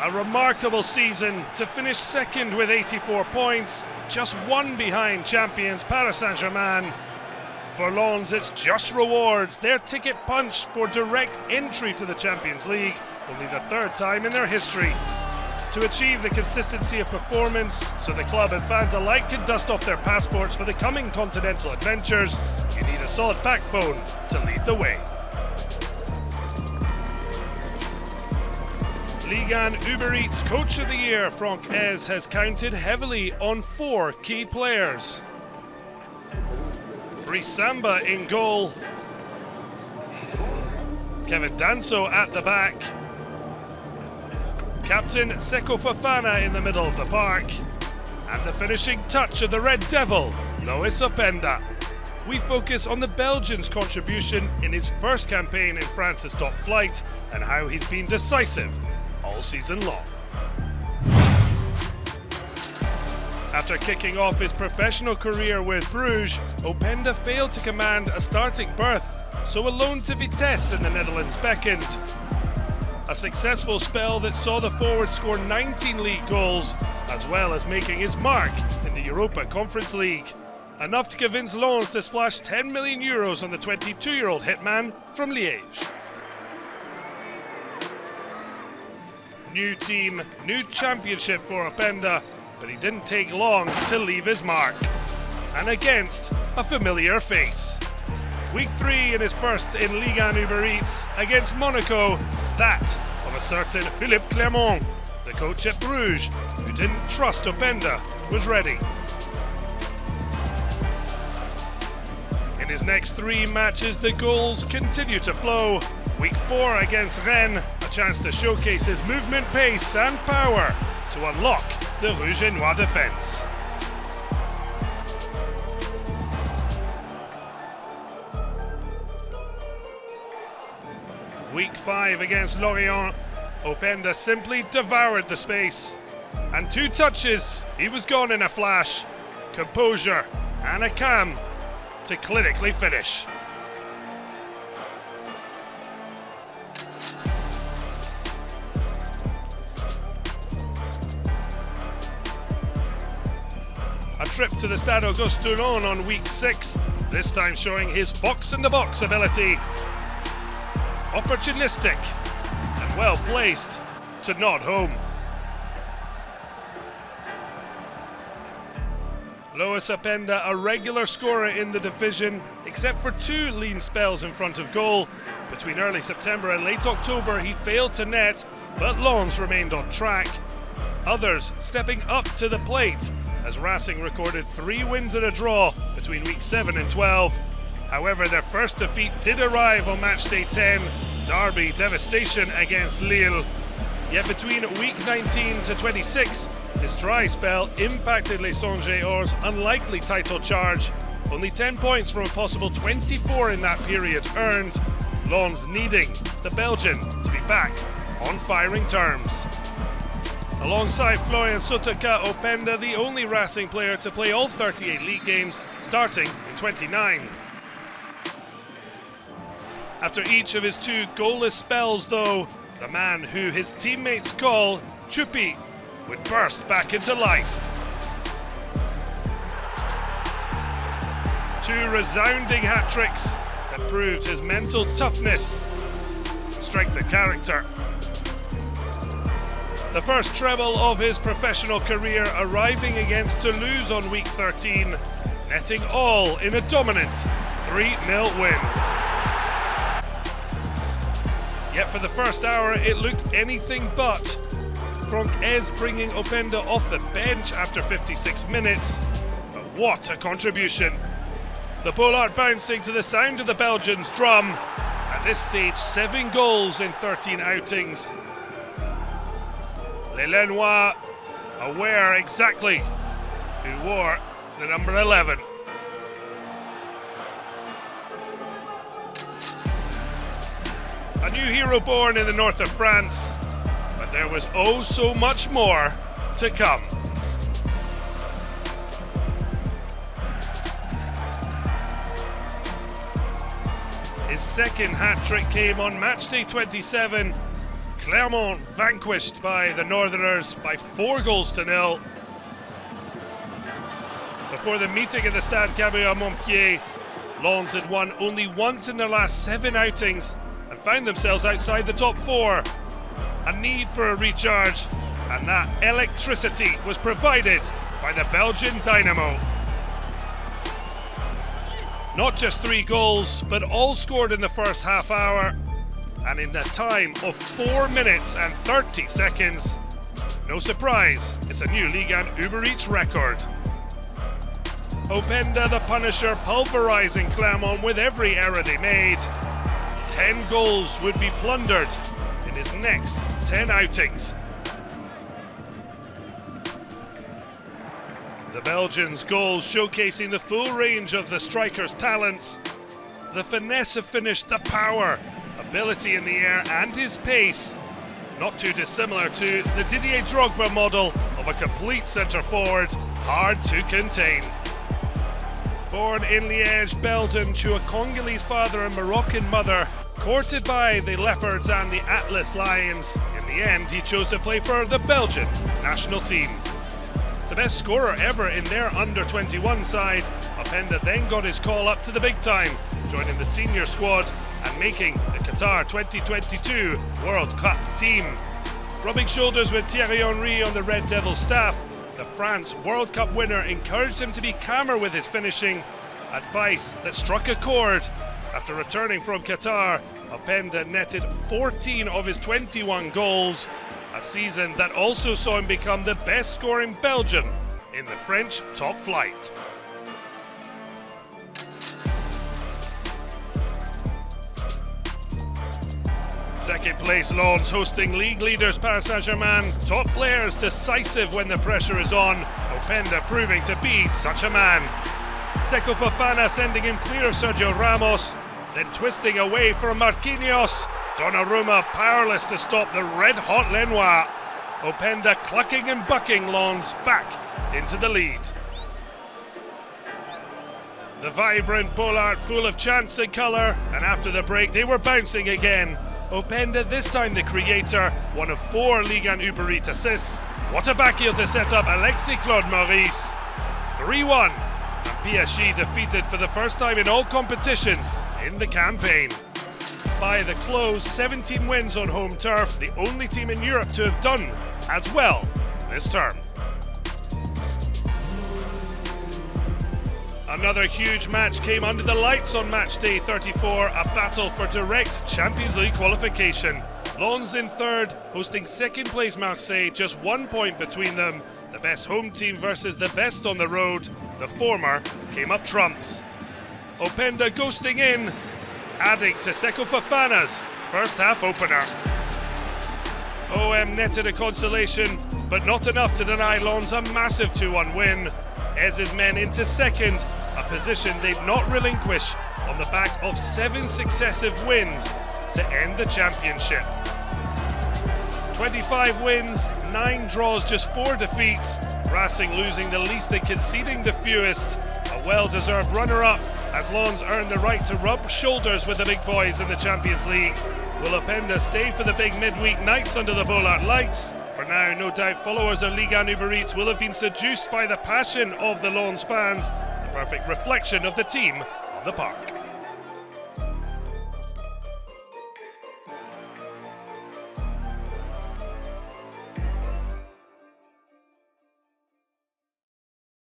A remarkable season to finish second with 84 points, just one behind champions Paris Saint-Germain. For Lens, it's just rewards, their ticket punched for direct entry to the Champions League, only the third time in their history. To achieve the consistency of performance, so the club and fans alike can dust off their passports for the coming continental adventures, you need a solid backbone to lead the way. Ligue 1 Uber Eats Coach of the Year Franck Hez has counted heavily on 4 key players. Brice Samba in goal, Kevin Danso at the back, Captain Seko Fofana in the middle of the park, and the finishing touch of the Red Devil, Loïs Openda. We focus on the Belgian's contribution in his first campaign in France's top flight and how he's been decisive all season long. After kicking off his professional career with Bruges, Openda failed to command a starting berth, so a loan to Vitesse in the Netherlands beckoned. A successful spell that saw the forward score 19 league goals, as well as making his mark in the Europa Conference League. Enough to convince Lens to splash €10 million on the 22-year-old hitman from Liège. New team, new championship for Openda, but he didn't take long to leave his mark. And against a familiar face. Week 3 in his first in Ligue 1 Uber Eats against Monaco, that of a certain Philippe Clermont, the coach at Bruges, who didn't trust Openda was ready. In his next 3 matches, the goals continue to flow. Week 4 against Rennes, a chance to showcase his movement, pace and power to unlock the Rouge et Noir defence. Week 5 against Lorient, Openda simply devoured the space. And 2 touches, he was gone in a flash. Composure and a calm to clinically finish. A trip to the Stade Auguste Toulon on week 6, this time showing his fox-in-the-box ability. Opportunistic and well placed to nod home. Loïs Openda, a regular scorer in the division, except for 2 lean spells in front of goal. Between early September and late October, he failed to net, but Lens remained on track. Others stepping up to the plate, as Racing recorded 3 wins and a draw between week 7 and 12. However, their first defeat did arrive on match day 10, derby devastation against Lille. Yet between week 19 to 26, this dry spell impacted Les Songeors' unlikely title charge. Only 10 points from a possible 24 in that period earned, Lens needing the Belgian to be back on firing terms. Alongside Florian Sotoka, Openda, the only Racing player to play all 38 league games, starting in 29. After each of his 2 goalless spells though, the man who his teammates call Chupi would burst back into life. 2 resounding hat-tricks that proved his mental toughness and strength of character. The first treble of his professional career arriving against Toulouse on week 13, netting all in a dominant 3-0 win. Yet for the first hour it looked anything but. Franck Hez bringing Openda off the bench after 56 minutes, but what a contribution. The Bollaert bouncing to the sound of the Belgians' drum. At this stage, 7 goals in 13 outings. Les Lenois aware exactly who wore the number 11. A new hero born in the north of France, but there was oh so much more to come. His second hat-trick came on matchday 27. Clermont vanquished by the Northerners by 4-0. Before the meeting at the Stade Cabillard-Montpied, Lens had won only once in their last 7 outings and found themselves outside the top 4. A need for a recharge, and that electricity was provided by the Belgian Dynamo. Not just 3 goals, but all scored in the first half hour, and in a time of 4 minutes and 30 seconds. No surprise, it's a new Ligue 1 Uber Eats record. Openda the Punisher pulverising Clermont with every error they made. 10 goals would be plundered in his next 10 outings. The Belgians' goals showcasing the full range of the striker's talents. The finesse of finish, the power, ability in the air and his pace. Not too dissimilar to the Didier Drogba model of a complete centre-forward, hard to contain. Born in Liège, Belgium, to a Congolese father and Moroccan mother, courted by the Leopards and the Atlas Lions, in the end he chose to play for the Belgian national team. The best scorer ever in their under-21 side, Openda then got his call up to the big time, joining the senior squad and making the Qatar 2022 World Cup team. Rubbing shoulders with Thierry Henry on the Red Devil staff, the France World Cup winner encouraged him to be calmer with his finishing, advice that struck a chord. After returning from Qatar, Openda netted 14 of his 21 goals, a season that also saw him become the best scoring Belgian in the French top flight. Second place Lens hosting league leaders Paris Saint-Germain. Top players decisive when the pressure is on. Openda proving to be such a man. Seko Fofana sending him clear of Sergio Ramos, then twisting away from Marquinhos. Donnarumma powerless to stop the red-hot Lenoir. Openda clucking and bucking Lens back into the lead. The vibrant Bollaert full of chance and colour, and after the break they were bouncing again. Openda, this time the creator, one of 4 Ligue 1 Uber Eats assists. What a backheel to set up Alexis Claude Maurice. 3-1, and PSG defeated for the first time in all competitions in the campaign. By the close, 17 wins on home turf, the only team in Europe to have done as well this term. Another huge match came under the lights on match day 34, a battle for direct Champions League qualification. Lens in third, hosting second place Marseille, just 1 point between them. The best home team versus the best on the road. The former came up trumps. Openda ghosting in, adding to Seko Fofana's first half opener. OM netted a consolation, but not enough to deny Lens a massive 2-1 win. Ez's men into second, a position they'd not relinquish on the back of 7 successive wins to end the championship. 25 wins, 9 draws, just 4 defeats. Racing losing the least and conceding the fewest. A well-deserved runner-up as Lens earned the right to rub shoulders with the big boys in the Champions League. Will Openda stay for the big midweek nights under the Bollaert lights? For now, no doubt followers of Ligue 1 Uber Eats will have been seduced by the passion of the Lens fans, the perfect reflection of the team on the park.